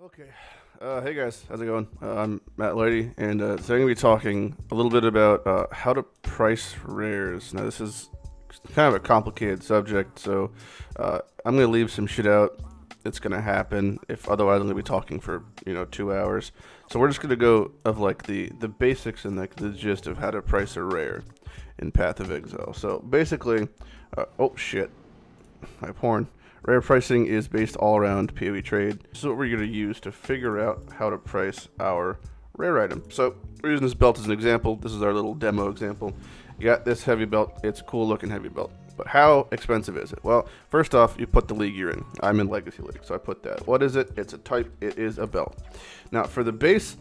Okay. Hey guys, how's it going? I'm Matt Lighty, and today I'm going to be talking a little bit about how to price rares. Now, this is kind of a complicated subject, so I'm going to leave some shit out. It's going to happen. If otherwise, I'm going to be talking for 2 hours. So we're just going to go of like the basics and like the gist of how to price a rare in Path of Exile. So basically, oh shit, my porn. Rare pricing is based all around PoE Trade. This is what we're going to use to figure out how to price our rare item. So we're using this belt as an example. This is our little demo example. You got this heavy belt. It's a cool looking heavy belt. But how expensive is it? Well, first off, you put the league you're in. I'm in Legacy League, so I put that. What is it? It's a type. It is a belt. Now, for the base,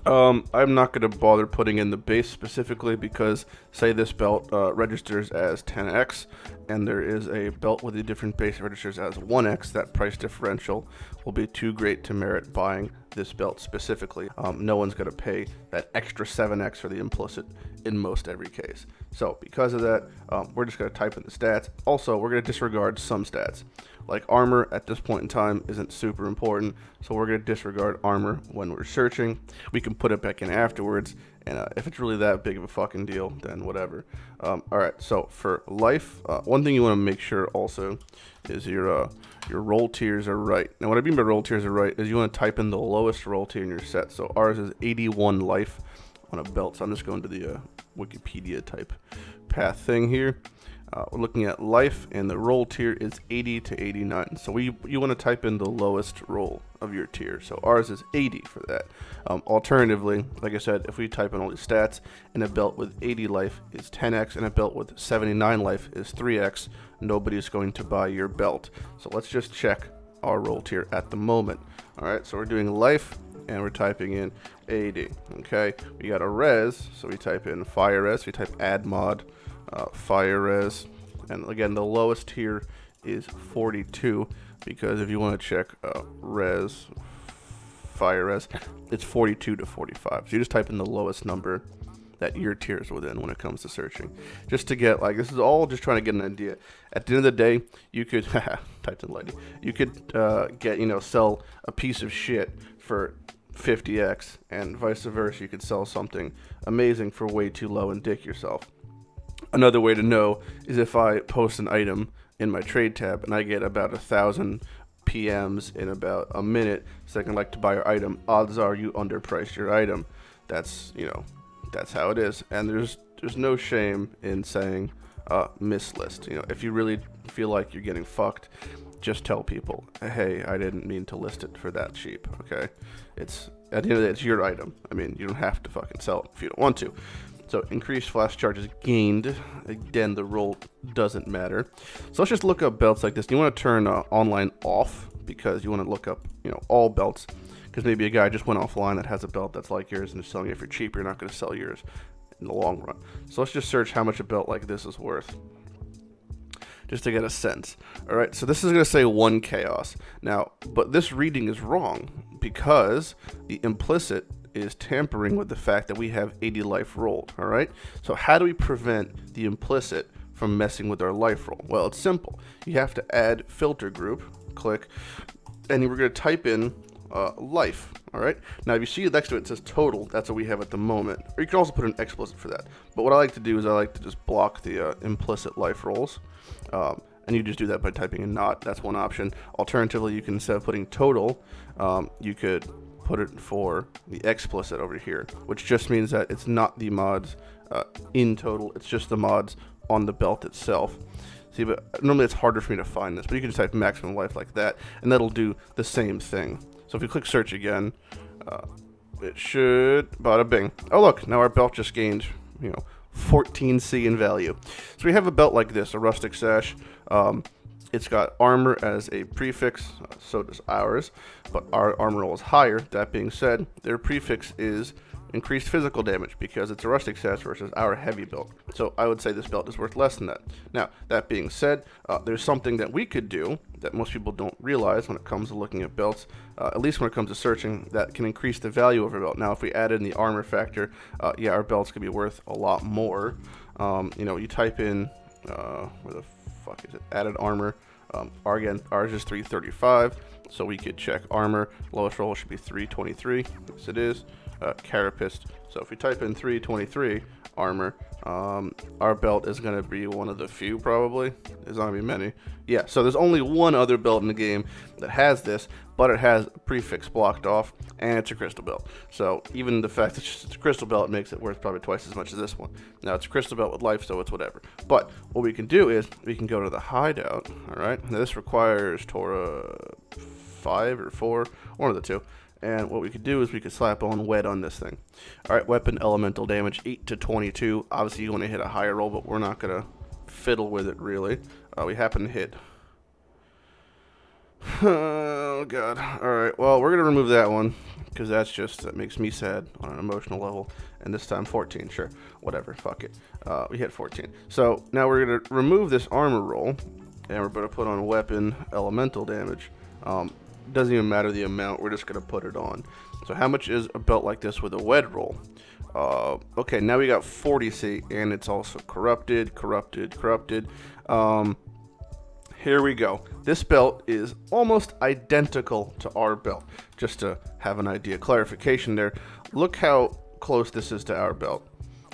I'm not going to bother putting in the base specifically because, say this belt registers as 10x, and there is a belt with a different base that registers as 1x, that price differential will be too great to merit buying this belt specifically. No one's going to pay that extra 7x for the implicit in most every case. So because of that, we're just going to type in the stats. Also, we're going to disregard some stats. Like armor at this point in time isn't super important, so we're going to disregard armor when we're searching. We can put it back in afterwards, and if it's really that big of a fucking deal, then whatever. Alright, so for life, one thing you want to make sure also is your roll tiers are right. Now what I mean by roll tiers are right is you want to type in the lowest roll tier in your set. So ours is 81 life on a belt, so I'm just going to the Wikipedia type path thing here. We're looking at life, and the roll tier is 80 to 89. So you want to type in the lowest roll of your tier. So ours is 80 for that. Alternatively, like I said, if we type in all these stats, and a belt with 80 life is 10x, and a belt with 79 life is 3x, nobody's going to buy your belt. So let's just check our roll tier at the moment. Alright, so we're doing life, and we're typing in 80. Okay, we got a res, so we type in fire res, we type add mod, fire res, and again the lowest here is 42, because if you want to check res, fire res, it's 42 to 45. So you just type in the lowest number that your tier is within when it comes to searching, just to get, like, this is all just trying to get an idea. At the end of the day, you could typed in Lighty, you could get, sell a piece of shit for 50x, and vice versa. You could sell something amazing for way too low and dick yourself. Another way to know is if I post an item in my trade tab and I get about 1,000 PMs in about a minute saying I'd like to buy your item, odds are you underpriced your item. That's, that's how it is. And there's no shame in saying mislist. If you really feel like you're getting fucked, just tell people, hey, I didn't mean to list it for that cheap, okay? It's, at the end of the day, it's your item. I mean, you don't have to fucking sell it if you don't want to. So increased flash charges gained. Again, the roll doesn't matter. So let's just look up belts like this. You want to turn online off, because you want to look up, all belts, because maybe a guy just went offline that has a belt that's like yours and is selling it for cheap. You're not going to sell yours in the long run. So let's just search how much a belt like this is worth, just to get a sense. All right, so this is going to say 1 chaos. Now, but this reading is wrong, because the implicit is tampering with the fact that we have 80 life rolled. All right, so how do we prevent the implicit from messing with our life roll? Well, it's simple. You have to add filter group, click, and we're going to type in life. All right, now if you see next to it, it says total. That's what we have at the moment, or you can also put an explicit for that. But what I like to do is I like to just block the implicit life rolls, and you just do that by typing in not. That's one option. Alternatively, you can, instead of putting total, you could put it for the explicit over here, which just means that it's not the mods in total, it's just the mods on the belt itself. See, but normally it's harder for me to find this, but you can just type maximum life like that, and that'll do the same thing. So if you click search again, it should, bada bing. Oh look, now our belt just gained, 14C in value. So we have a belt like this, a rustic sash. It's got armor as a prefix, so does ours, but our armor roll is higher. That being said, their prefix is increased physical damage, because it's a rustic sash versus our heavy belt. So I would say this belt is worth less than that. Now, that being said, there's something that we could do that most people don't realize when it comes to looking at belts, at least when it comes to searching, that can increase the value of our belt. Now, if we added in the armor factor, yeah, our belts could be worth a lot more. You type in, where the fuck is it? Added armor. Ours is 335. So we could check armor. Lowest roll should be 323. Yes, it is. Carapace. So if we type in 323 armor, our belt is going to be one of the few, probably. There's not going to be many. Yeah, so there's only one other belt in the game that has this, but it has a prefix blocked off, and it's a crystal belt. So even the fact that it's a crystal belt makes it worth probably twice as much as this one. Now, it's a crystal belt with life, so it's whatever. But what we can do is we can go to the hideout, all right? Now, this requires Torah 5 or 4, one of the two. And what we could do is we could slap on Wed on this thing. All right, weapon elemental damage, 8 to 22. Obviously, you want to hit a higher roll, but we're not going to fiddle with it, really. We happen to hit. Oh, God. All right, well, we're going to remove that one, because that makes me sad on an emotional level. And this time, 14, sure. Whatever, fuck it. We hit 14. So now we're going to remove this armor roll, and we're going to put on weapon elemental damage. Doesn't even matter the amount, we're just going to put it on. So how much is a belt like this with a Wed roll? Okay, now we got 40C, and it's also corrupted. Here we go. This belt is almost identical to our belt. Just to have an idea, clarification there. Look how close this is to our belt.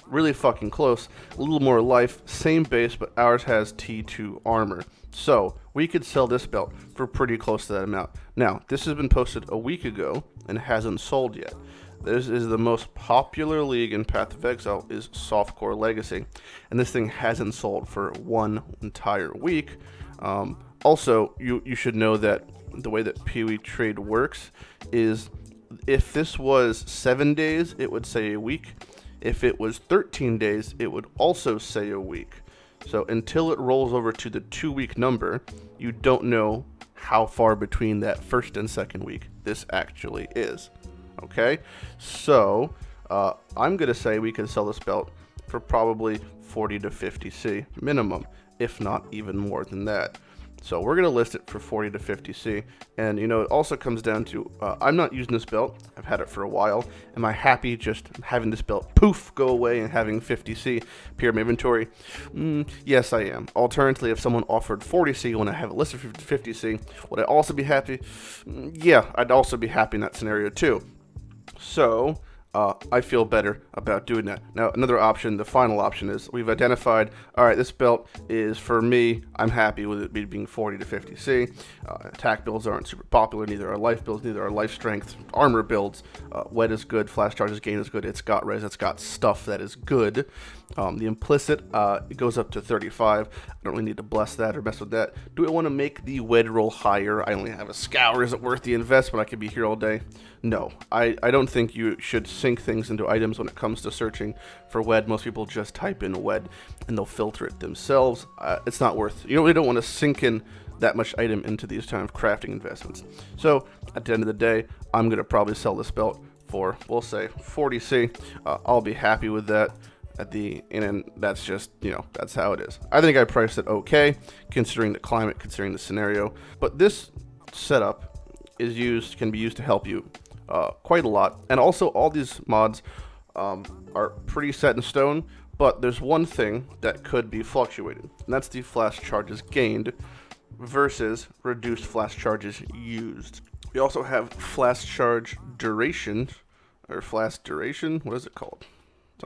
Really fucking close. A little more life, same base, but ours has T2 armor. So we could sell this belt for pretty close to that amount. Now, this has been posted a week ago and hasn't sold yet. This is the most popular league in Path of Exile is Softcore Legacy, and this thing hasn't sold for 1 entire week. Also, you should know that the way that PoE Trade works is if this was 7 days, it would say a week. If it was 13 days, it would also say a week. So until it rolls over to the 2-week number, you don't know how far between that first and second week this actually is. Okay? So I'm going to say we can sell this belt for probably 40 to 50C minimum, if not even more than that. So we're going to list it for 40 to 50C. And, you know, it also comes down to, I'm not using this belt. I've had it for a while. Am I happy just having this belt poof go away and having 50C appear in my inventory? Yes, I am. Alternatively, if someone offered 40C when I have it listed for 50C, would I also be happy? Yeah, I'd also be happy in that scenario too. So I feel better about doing that. Now, another option, the final option, is we've identified, all right, this belt is for me. I'm happy with it being 40 to 50C. Attack builds aren't super popular, neither are life builds, neither are life strength. Armor builds, Wed is good, flash charges gain is good, it's got res, it's got stuff that is good. The implicit, it goes up to 35. I don't really need to bless that or mess with that. Do I want to make the Wed roll higher? I only have a scour. Is it worth the investment? I could be here all day. No, I don't think you should sync things into items when it comes to searching for Wed. Most people just type in Wed and they'll filter it themselves. It's not worth, you really don't want to sink in that much item into these kind of crafting investments. So at the end of the day, I'm going to probably sell this belt for, we'll say, 40C. I'll be happy with that. And that's just, you know, that's how it is. I think I priced it okay, considering the climate, considering the scenario. But this setup can be used to help you quite a lot. And also, all these mods are pretty set in stone. But there's one thing that could be fluctuated, and that's the flash charges gained versus reduced flash charges used. We also have flash charge duration, or flash duration. What is it called?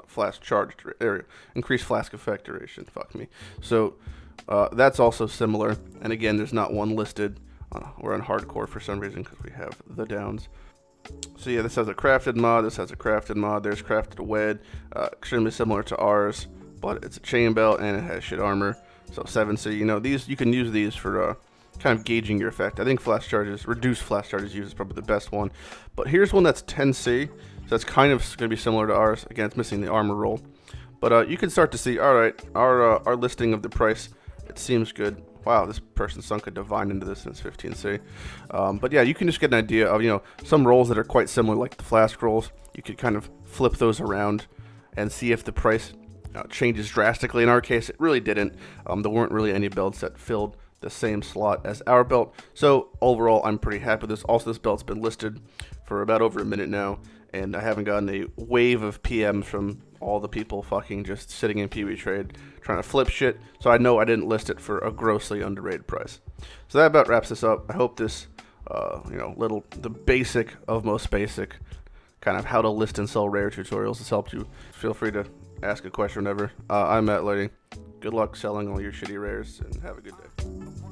Flash charge area, increased flask effect duration. Fuck me. So that's also similar, and again, there's not one listed. We're on hardcore for some reason because we have the downs. So yeah, this has a crafted mod. This has a crafted mod. There's crafted Wed, extremely similar to ours, but it's a chain belt and it has shit armor. So 7C. You know, these you can use these for kind of gauging your effect. I think flash charges, reduced flash charges used is probably the best one. But here's one that's 10C. So that's kind of going to be similar to ours. Again, it's missing the armor roll. But you can start to see, all right, our listing of the price, it seems good. Wow, this person sunk a divine into this and it's 15C. But yeah, you can just get an idea of, you know, some rolls that are quite similar, like the flask rolls. You could kind of flip those around and see if the price changes drastically. In our case, it really didn't. There weren't really any belts that filled the same slot as our belt. So overall, I'm pretty happy with this. Also, this belt's been listed for about over a minute now, and I haven't gotten a wave of PMs from all the people fucking just sitting in PoE Trade trying to flip shit, so I know I didn't list it for a grossly underrated price. So that about wraps this up. I hope this you know, the basic of most basic, kind of how to list and sell rare tutorials. This helped you. Feel free to ask a question whenever. I'm Lighty. Good luck selling all your shitty rares, and have a good day.